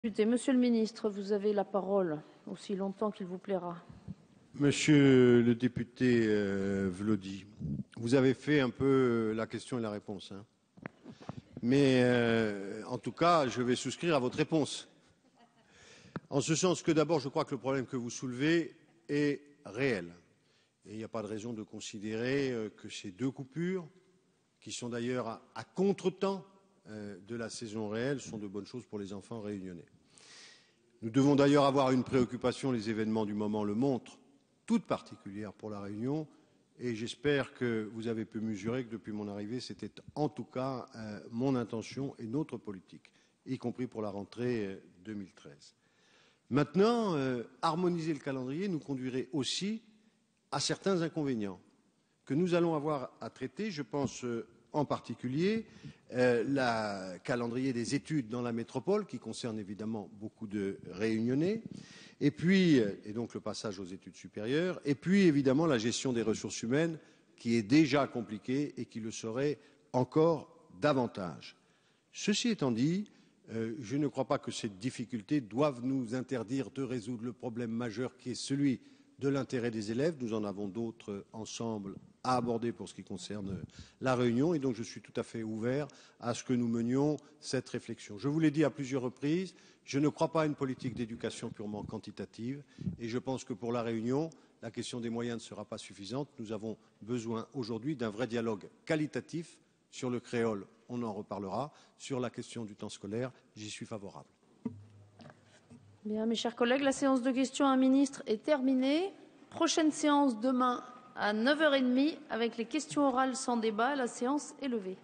Monsieur le ministre, vous avez la parole aussi longtemps qu'il vous plaira. Monsieur le député Vlody, vous avez fait un peu la question et la réponse. Hein. Mais en tout cas, je vais souscrire à votre réponse. En ce sens que d'abord, je crois que le problème que vous soulevez est réel. Et il n'y a pas de raison de considérer que ces deux coupures, qui sont d'ailleurs à contretemps de la saison réelle, sont de bonnes choses pour les enfants réunionnais. Nous devons d'ailleurs avoir une préoccupation, les événements du moment le montrent, toute particulière pour la Réunion, et j'espère que vous avez pu mesurer que depuis mon arrivée, c'était en tout cas mon intention et notre politique, y compris pour la rentrée 2013. Maintenant, harmoniser le calendrier nous conduirait aussi à certains inconvénients que nous allons avoir à traiter. Je pense en particulier le calendrier des études dans la métropole, qui concerne évidemment beaucoup de Réunionnais, et donc le passage aux études supérieures, et puis évidemment la gestion des ressources humaines, qui est déjà compliquée et qui le serait encore davantage. Ceci étant dit, je ne crois pas que ces difficultés doivent nous interdire de résoudre le problème majeur qui est celui de l'intérêt des élèves. Nous en avons d'autres ensemble à aborder pour ce qui concerne la Réunion, et donc je suis tout à fait ouvert à ce que nous menions cette réflexion. Je vous l'ai dit à plusieurs reprises, je ne crois pas à une politique d'éducation purement quantitative, et je pense que pour la Réunion, la question des moyens ne sera pas suffisante. Nous avons besoin aujourd'hui d'un vrai dialogue qualitatif. Sur le créole, on en reparlera. Sur la question du temps scolaire, j'y suis favorable. Bien, mes chers collègues, la séance de questions à un ministre est terminée. Prochaine séance demain à 9h30 avec les questions orales sans débat. La séance est levée.